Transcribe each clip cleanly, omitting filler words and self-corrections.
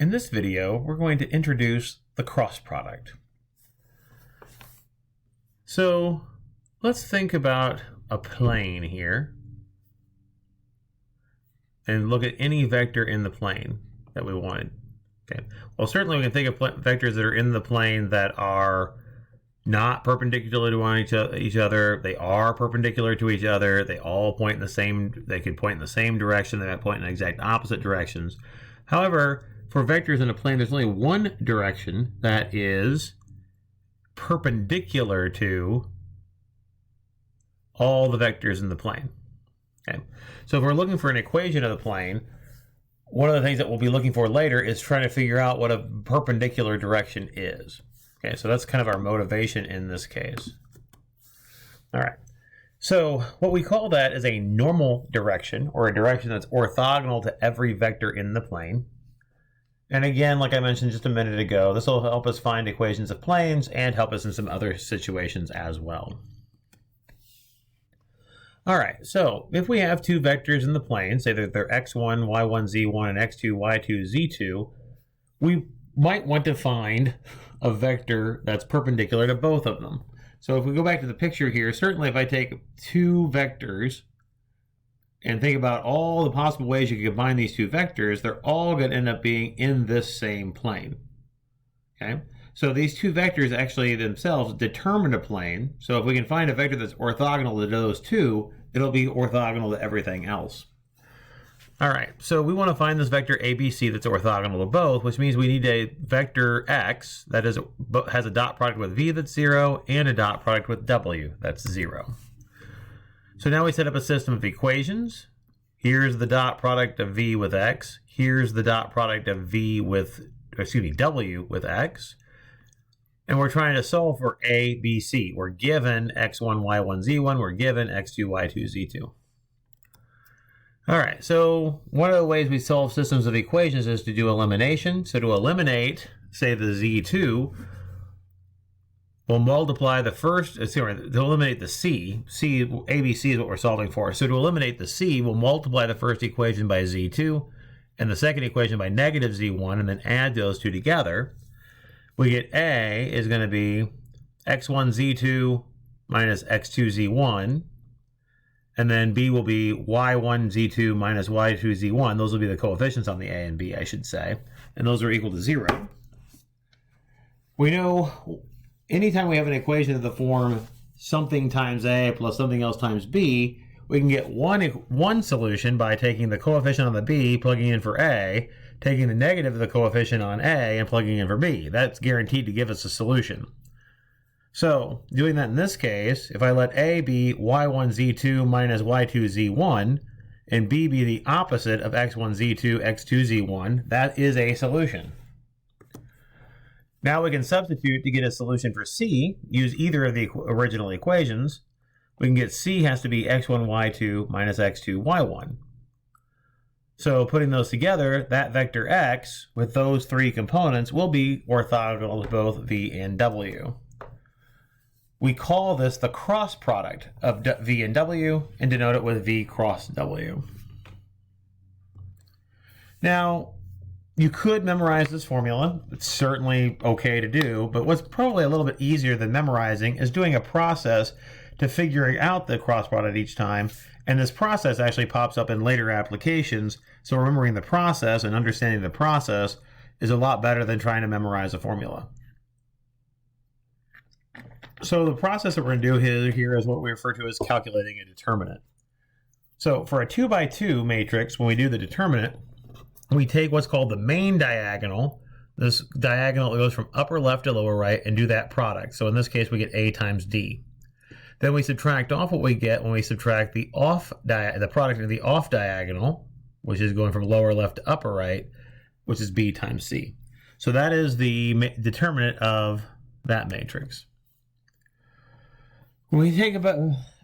In this video, we're going to introduce the cross product. So let's think about a plane here and look at any vector in the plane that we wanted. Okay. Well, certainly we can think of vectors that are in the plane that are not perpendicular to each other. They are perpendicular to each other. They all point in the same, they could point in the same direction. They might point in exact opposite directions. However, for vectors in a plane, there's only one direction that is perpendicular to all the vectors in the plane. Okay. So if we're looking for an equation of the plane, one of the things that we'll be looking for later is trying to figure out what a perpendicular direction is. Okay, so that's kind of our motivation in this case. All right, so what we call that is a normal direction, or a direction that's orthogonal to every vector in the plane. And again, like I mentioned just a minute ago, this will help us find equations of planes and help us in some other situations as well. All right, so if we have two vectors in the plane, say that they're x1, y1, z1, and x2, y2, z2, we might want to find a vector that's perpendicular to both of them. So if we go back to the picture here, certainly if I take two vectors and think about all the possible ways you can combine these two vectors, they're all going to end up being in this same plane. Okay? So these two vectors actually themselves determine a plane. So if we can find a vector that's orthogonal to those two, it'll be orthogonal to everything else. All right, so we want to find this vector ABC that's orthogonal to both, which means we need a vector X that has a dot product with V that's 0 and a dot product with W that's 0. So now we set up a system of equations. Here's the dot product of V with X. Here's the dot product of W with X. And we're trying to solve for A, B, C. We're given x1, y1, z1. We're given x2, y2, z2. All right, so one of the ways we solve systems of equations is to do elimination. So to eliminate, say, the z2, we'll multiply the first, to eliminate the c. ABC is what we're solving for. So to eliminate the c, we'll multiply the first equation by z2 and the second equation by negative z1 and then add those two together. We get A is going to be x1 z2 minus x2 z1, and then B will be y1 z2 minus y2 z1. Those will be the coefficients on the A and B, I should say, and those are equal to 0. We know anytime we have an equation of the form something times A plus something else times B, we can get one solution by taking the coefficient on the B, plugging in for A, taking the negative of the coefficient on A and plugging in for B. That's guaranteed to give us a solution. So doing that in this case, if I let A be y1 z2 minus y2 z1 and B be the opposite of x1 z2 x2 z1, that is a solution. Now we can substitute to get a solution for C, use either of the original equations. We can get C has to be x1 y2 minus x2 y1. So putting those together, that vector X with those three components will be orthogonal to both V and W. We call this the cross product of V and W and denote it with V cross W. Now, you could memorize this formula. It's certainly okay to do, but what's probably a little bit easier than memorizing is doing a process to figuring out the cross product each time. And this process actually pops up in later applications. So remembering the process and understanding the process is a lot better than trying to memorize a formula. So the process that we're going to do here is what we refer to as calculating a determinant. So for a 2 by 2 matrix, when we do the determinant, we take what's called the main diagonal, this diagonal that goes from upper left to lower right, and do that product. So in this case, we get A times D. Then we subtract off what we get when we subtract the product of the off diagonal, which is going from lower left to upper right, which is B times C. So that is the determinant of that matrix. When we take about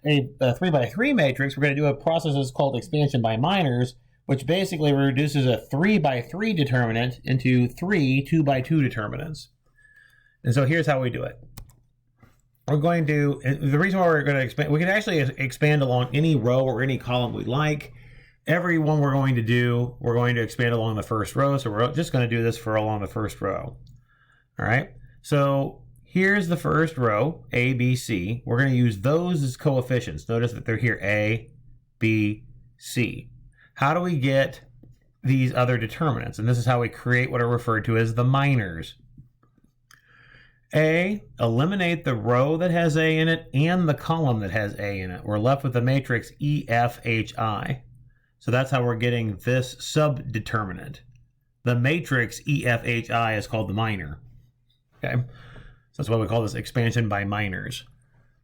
a 3 by 3 matrix, we're going to do a process that's called expansion by minors, which basically reduces a 3 by 3 determinant into 3 2 by 2 determinants. And so here's how we do it. We're going to, the reason why we're going to expand, we can actually expand along any row or any column we like. every one we're going to do, we're going to expand along the first row. So we're just going to do this for along the first row. All right. So here's the first row, A, B, C. We're going to use those as coefficients. Notice that they're here, A, B, C. How do we get these other determinants? And this is how we create what are referred to as the minors. A, eliminate the row that has A in it and the column that has A in it. We're left with the matrix E, F, H, I. So that's how we're getting this subdeterminant. The matrix E, F, H, I is called the minor. Okay, so that's why we call this expansion by minors.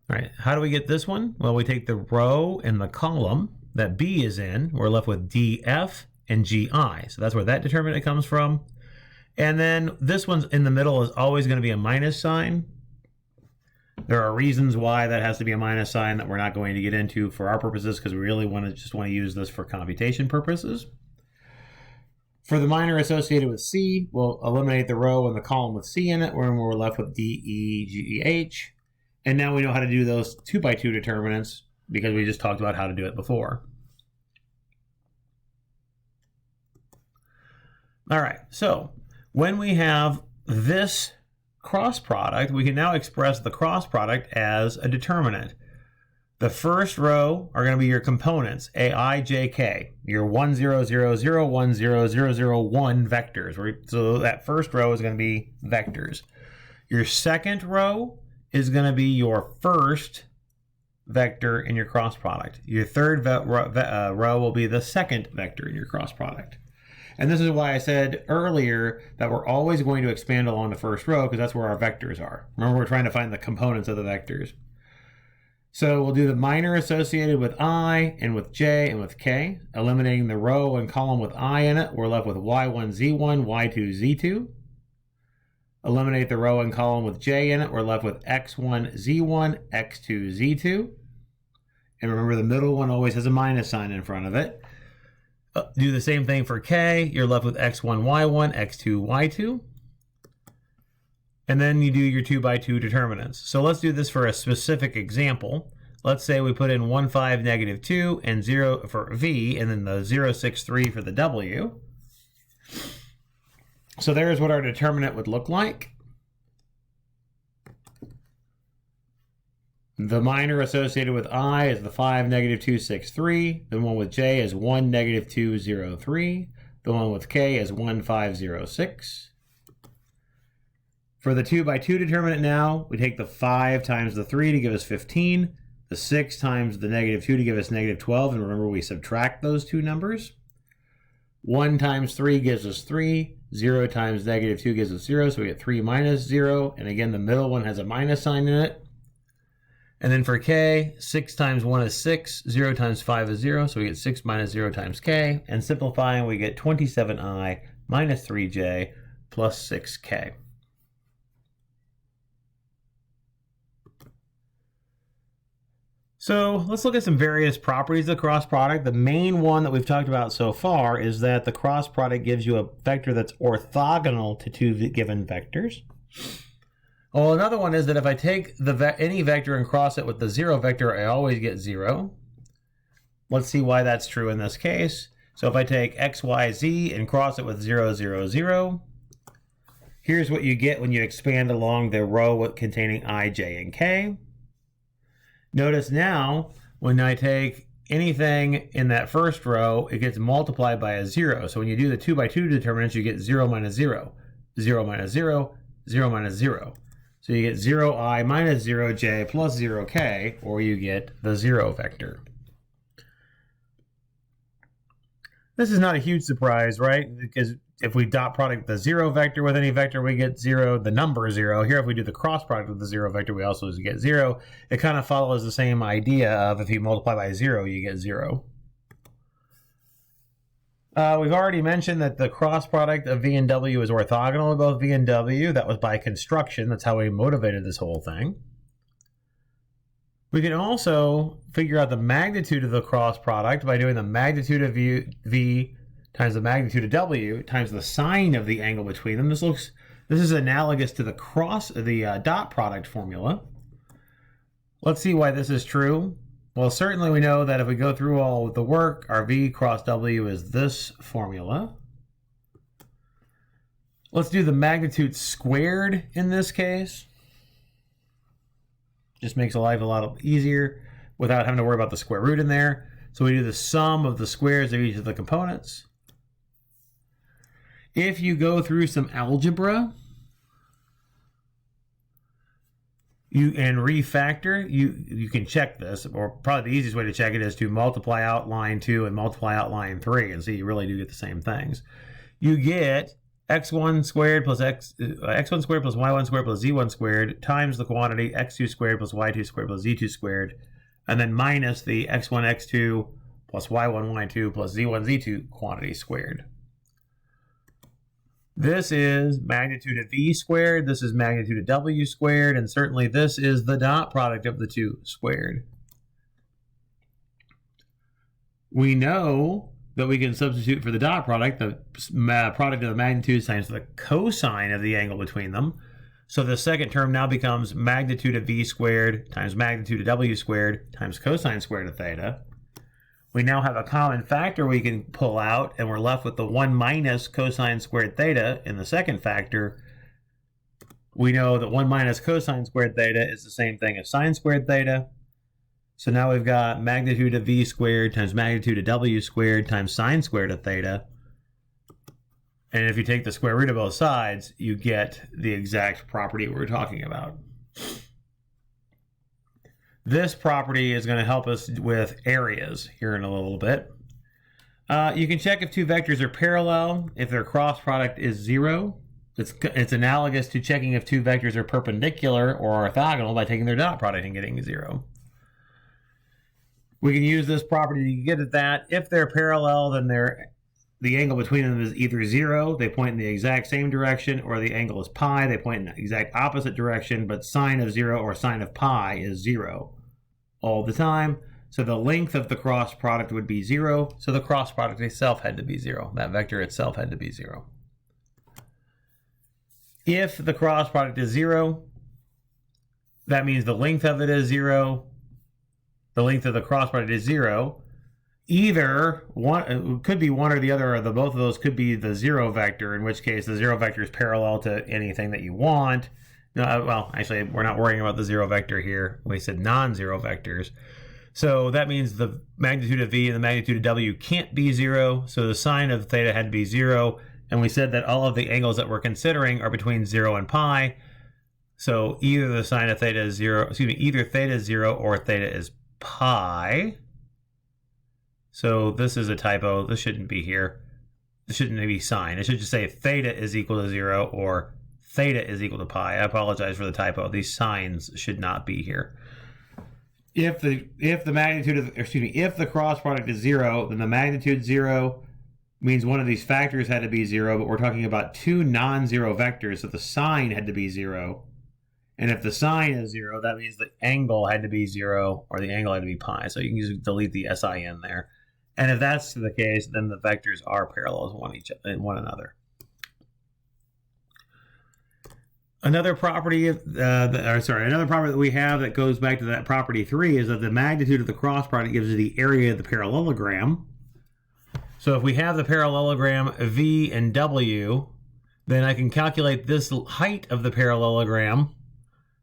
All right, how do we get this one? Well, we take the row and the column that B is in. We're left with DF and GI. So that's where that determinant comes from. And then this one's in the middle is always going to be a minus sign. There are reasons why that has to be a minus sign that we're not going to get into for our purposes, because we really just want to use this for computation purposes. For the minor associated with C, we'll eliminate the row and the column with C in it, when we're left with D, E, G, E, H. And now we know how to do those 2x2 determinants because we just talked about how to do it before. All right, so when we have this cross product, we can now express the cross product as a determinant. The first row are going to be your components, AI, J, K, your 1, 0, 0, 0, 1, 0, 0, 0, 1 vectors. So that first row is going to be vectors. Your second row is going to be your first vector in your cross product. Your third row will be the second vector in your cross product. And this is why I said earlier that we're always going to expand along the first row, because that's where our vectors are. Remember, we're trying to find the components of the vectors. So we'll do the minor associated with I and with J and with K, eliminating the row and column with I in it. We're left with Y1, Z1, Y2, Z2. Eliminate the row and column with J in it. We're left with X1, Z1, X2, Z2. And remember, the middle one always has a minus sign in front of it. Do the same thing for K. You're left with X1, Y1, X2, Y2. And then you do your 2x2 determinants. So let's do this for a specific example. Let's say we put in 1, 5, negative 2, and 0 for V, and then the 0, 6, 3 for the W. So there's what our determinant would look like. The minor associated with I is the 5, negative 2, 6, 3. The one with J is 1, negative 2, 0, 3. The one with K is 1, 5, 0, 6. For the 2x2 determinant now, we take the 5 times the 3 to give us 15, the 6 times the negative 2 to give us negative 12, and remember we subtract those two numbers. 1 times 3 gives us 3, 0 times negative 2 gives us 0, so we get 3 minus 0, and again the middle one has a minus sign in it. And then for K, 6 times 1 is 6, 0 times 5 is 0, so we get 6 minus 0 times K, and simplifying we get 27I minus 3J plus 6K. So let's look at some various properties of the cross product. The main one that we've talked about so far is that the cross product gives you a vector that's orthogonal to two given vectors. Well, another one is that if I take any vector and cross it with the 0 vector, I always get 0. Let's see why that's true in this case. So if I take x, y, z and cross it with 0, 0, 0, here's what you get when you expand along the row containing I, j, and k. Notice now, when I take anything in that first row, it gets multiplied by a 0. So when you do the 2x2 determinants, you get 0 minus 0, 0 minus 0, 0 minus 0. So you get 0i minus 0j plus 0k, or you get the 0 vector. This is not a huge surprise, right? Because if we dot product the 0 vector with any vector, we get 0, the number 0. Here, if we do the cross product with the 0 vector, we also get 0. It kind of follows the same idea of if you multiply by 0, you get 0. We've already mentioned that the cross product of V and W is orthogonal to both V and W. That was by construction. That's how we motivated this whole thing. We can also figure out the magnitude of the cross product by doing the magnitude of V times the magnitude of W times the sine of the angle between them. This is analogous to the dot product formula. Let's see why this is true. Well, certainly we know that if we go through all of the work, our V cross W is this formula. Let's do the magnitude squared in this case. Just makes life a lot easier without having to worry about the square root in there. So we do the sum of the squares of each of the components. If you go through some algebra and refactor, you can check this, or probably the easiest way to check it is to multiply out line 2 and multiply out line 3 and see you really do get the same things. You get x1 squared plus x1 squared plus y1 squared plus z1 squared times the quantity x2 squared plus y2 squared plus z2 squared, and then minus the x1 x2 plus y1 y2 plus z1 z2 quantity squared. This is magnitude of v squared, this is magnitude of w squared, and certainly this is the dot product of the two squared. We know that we can substitute for the dot product, the product of the magnitudes times the cosine of the angle between them. So the second term now becomes magnitude of v squared times magnitude of w squared times cosine squared of theta. We now have a common factor we can pull out, and we're left with the 1 minus cosine squared theta in the second factor. We know that 1 minus cosine squared theta is the same thing as sine squared theta. So now we've got magnitude of v squared times magnitude of w squared times sine squared of theta. And if you take the square root of both sides, you get the exact property we're talking about. This property is going to help us with areas here in a little bit. You can check if two vectors are parallel, if their cross product is 0. It's analogous to checking if two vectors are perpendicular or orthogonal by taking their dot product and getting 0. We can use this property to get at that. If they're parallel, then the angle between them is either 0, they point in the exact same direction, or the angle is pi, they point in the exact opposite direction, but sine of 0 or sine of pi is 0 all the time. So the length of the cross product would be 0, so the cross product itself had to be 0. That vector itself had to be 0. If the cross product is 0, that means the length of it is 0. The length of the cross product is 0. Either one, it could be one or the other, or both of those could be the 0 vector, in which case the 0 vector is parallel to anything that you want. Well, actually, we're not worrying about the 0 vector here. We said non-zero vectors. So that means the magnitude of v and the magnitude of w can't be 0, so the sine of theta had to be 0, and we said that all of the angles that we're considering are between 0 and pi. So either the sine of theta is 0, either theta is 0 or theta is pi. So this is a typo. This shouldn't be here. This shouldn't be sine. It should just say theta is equal to 0 or theta is equal to pi. I apologize for the typo. These signs should not be here. If the magnitude of, if the cross product is 0, then the magnitude 0 means one of these factors had to be 0, but we're talking about two non-zero vectors, so the sine had to be 0. And if the sine is 0, that means the angle had to be 0, or the angle had to be pi. So you can just delete the sin there. And if that's the case, then the vectors are parallel to one another. Another property, another property that we have that goes back to that property 3 is that the magnitude of the cross product gives you the area of the parallelogram. So if we have the parallelogram V and W, then I can calculate this height of the parallelogram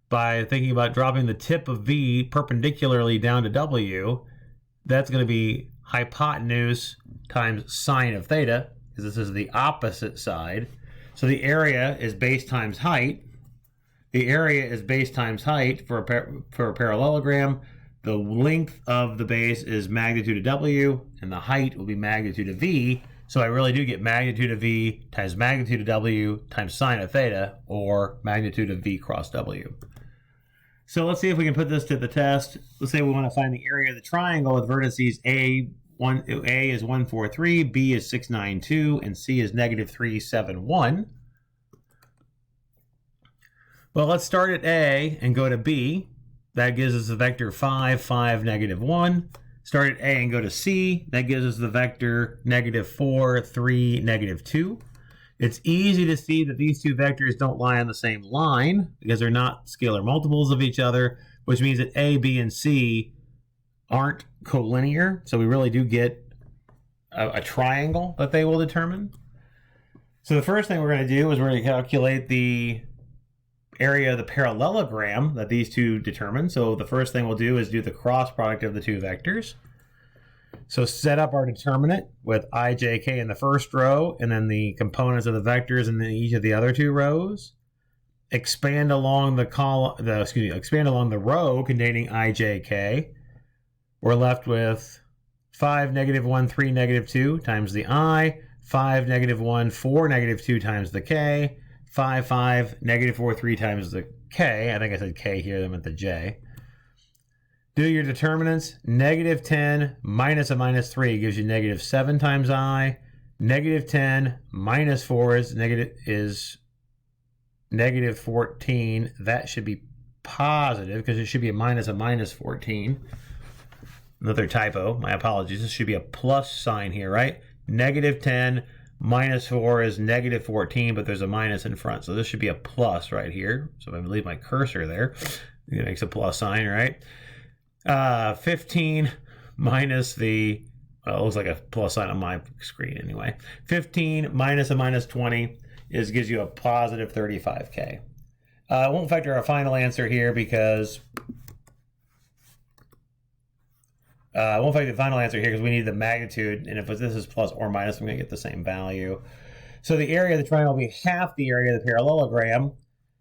by thinking about dropping the tip of V perpendicularly down to W. That's going to be hypotenuse times sine of theta, because this is the opposite side. So the area is base times height. The area is base times height for a parallelogram. The length of the base is magnitude of W, and the height will be magnitude of V. So I really do get magnitude of V times magnitude of W times sine of theta, or magnitude of V cross W. So let's see if we can put this to the test. Let's say we want to find the area of the triangle with vertices A is 143, B is 692, and C is negative 371. Well, let's start at A and go to B. That gives us the vector 5, 5, negative 1. Start at A and go to C. That gives us the vector negative 4, 3, negative 2. It's easy to see that these two vectors don't lie on the same line because they're not scalar multiples of each other, which means that A, B, and C aren't collinear, so we really do get a triangle that they will determine. So the first thing we're going to do is we're going to calculate the area of the parallelogram that these two determine. So the first thing we'll do is do the cross product of the two vectors. So set up our determinant with I, j, k in the first row, and then the components of the vectors in each of the other two rows. Expand along the column, expand along the row containing I, j, k. We're left with 5, -1, 3, -2 times the I, 5, -1, 4, -2 times the k, 5, 5, -4, 3 times the k. I think I said k here, I meant the j. Do your determinants. -10 minus a -3 gives you -7 times I. -10 minus 4 is -14. That should be positive because it should be a -14. Another typo. My apologies. This should be a plus sign here, right? -10 minus 4 is -14, but there's a minus in front. So this should be a plus right here. So if I leave my cursor there, it makes a plus sign, right? 15 minus the, it looks like a plus sign on my screen anyway. 15 minus a -20 gives you a positive 35k. I won't factor our final answer here because we need the magnitude, and if this is plus or minus, I'm going to get the same value. So the area of the triangle will be half the area of the parallelogram.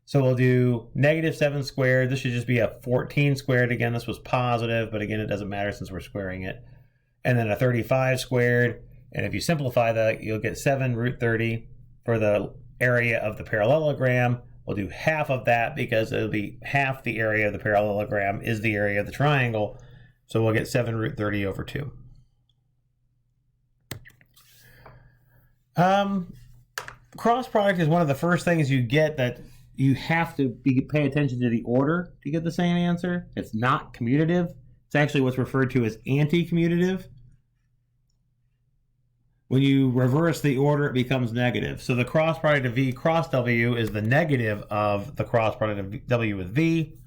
So we'll do -7 squared. This should just be a 14 squared. Again, this was positive, but again, it doesn't matter since we're squaring it. And then a 35 squared. And if you simplify that, you'll get 7√30 for the area of the parallelogram. We'll do half of that because it'll be half the area of the parallelogram is the area of the triangle. So we'll get 7√30 over 2. Cross product is one of the first things you get that you have to pay attention to the order to get the same answer. It's not commutative. It's actually what's referred to as anti-commutative. When you reverse the order, it becomes negative. So the cross product of V cross W is the negative of the cross product of W with V.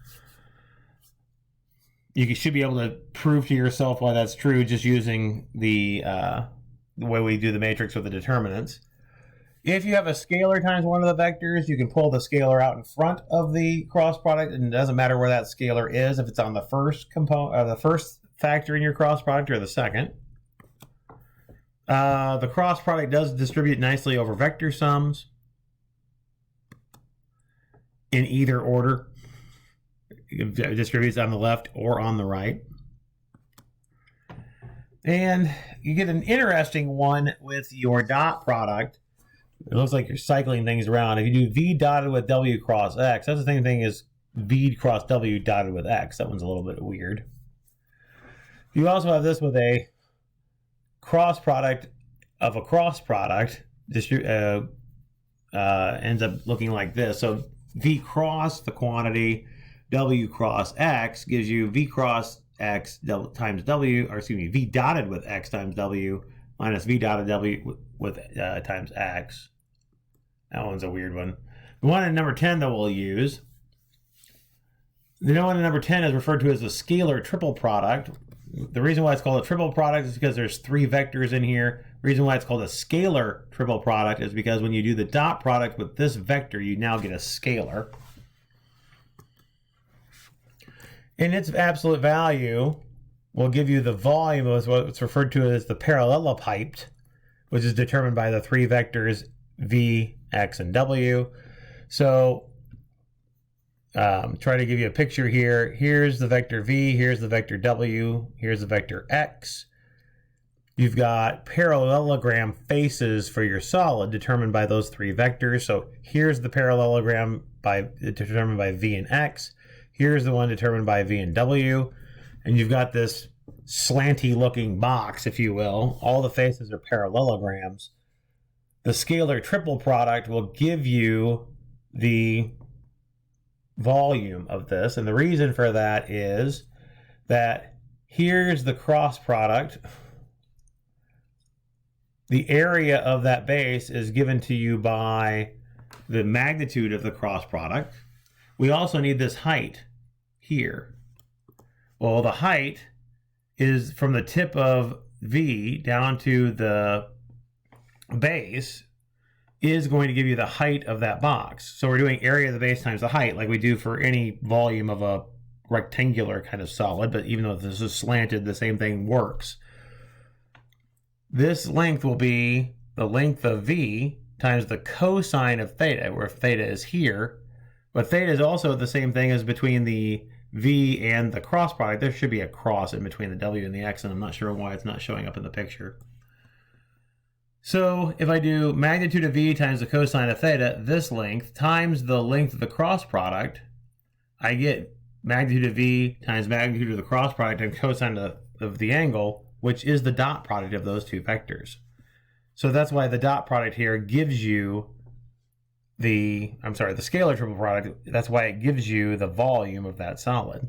You should be able to prove to yourself why that's true just using the way we do the matrix with the determinants. If you have a scalar times one of the vectors, you can pull the scalar out in front of the cross product, and it doesn't matter where that scalar is, if it's on the first component, the first factor in your cross product or the second. The cross product does distribute nicely over vector sums in either order. It distributes on the left or on the right. And you get an interesting one with your dot product. It looks like you're cycling things around. If you do V dotted with W cross X, that's the same thing as V cross W dotted with X. That one's a little bit weird. You also have this with a cross product of a cross product. Ends up looking like this. So V cross the quantity, W cross X gives you V cross X times W, or excuse me, V dotted with X times W minus V dotted W with times X. That one's a weird one. The one in number 10 that we'll use, the one in number 10 is referred to as a scalar triple product. The reason why it's called a triple product is because there's 3 vectors in here. The reason why it's called a scalar triple product is because when you do the dot product with this vector, you now get a scalar. And its absolute value will give you the volume of what's referred to as the parallelopiped, which is determined by the 3 vectors V, X, and W. So try to give you a picture here. Here's the vector V, here's the vector W, here's the vector X. You've got parallelogram faces for your solid determined by those 3 vectors. So here's the parallelogram determined by V and X. Here's the one determined by V and W. And you've got this slanty looking box, if you will. All the faces are parallelograms. The scalar triple product will give you the volume of this. And the reason for that is that here's the cross product. The area of that base is given to you by the magnitude of the cross product. We also need this height here. Well, the height is from the tip of V down to the base is going to give you the height of that box. So we're doing area of the base times the height like we do for any volume of a rectangular kind of solid, but even though this is slanted, the same thing works. This length will be the length of V times the cosine of theta, where theta is here. But theta is also the same thing as between the V and the cross product. There should be a cross in between the W and the X, and I'm not sure why it's not showing up in the picture. So if I do magnitude of V times the cosine of theta, this length, times the length of the cross product, I get magnitude of V times magnitude of the cross product and cosine of the angle, which is the dot product of those two vectors. So that's why the dot product here gives you the scalar triple product. That's why it gives you the volume of that solid.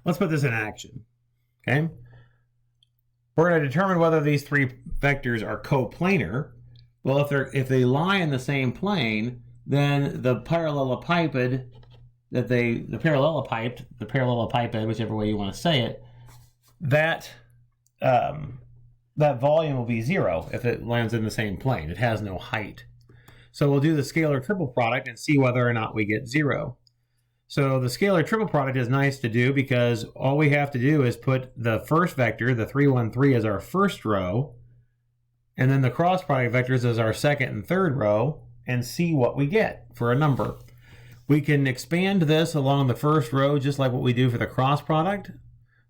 Let's put this in action, okay? We're going to determine whether these three vectors are coplanar. Well, if they lie in the same plane, then the parallelepiped, whichever way you want to say it, that volume will be 0 if it lands in the same plane. It has no height. So we'll do the scalar triple product and see whether or not we get 0. So the scalar triple product is nice to do because all we have to do is put the first vector, the 3, 1, 3, as our first row, and then the cross product vectors as our second and third row, and see what we get for a number. We can expand this along the first row just like what we do for the cross product.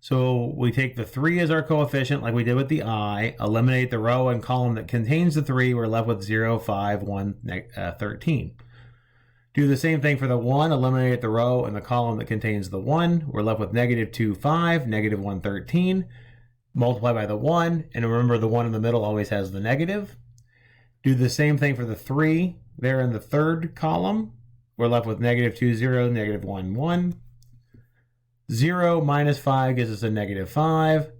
So we take the 3 as our coefficient like we did with the I, eliminate the row and column that contains the 3, we're left with 0, 5, 1, 13. Do the same thing for the 1, eliminate the row and the column that contains the 1. We're left with negative 2, 5, negative 1, 13. Multiply by the 1, and remember the 1 in the middle always has the negative. Do the same thing for the 3 there in the third column. We're left with negative 2, 0, negative 1, 1. 0 minus 5 gives us a negative 5.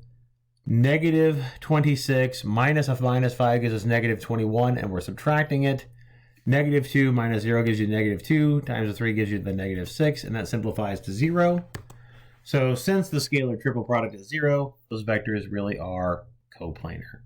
Negative 26 minus a minus 5 gives us negative 21, and we're subtracting it. Negative 2 minus 0 gives you negative 2, times the 3 gives you the negative 6, and that simplifies to 0. So since the scalar triple product is 0, those vectors really are coplanar.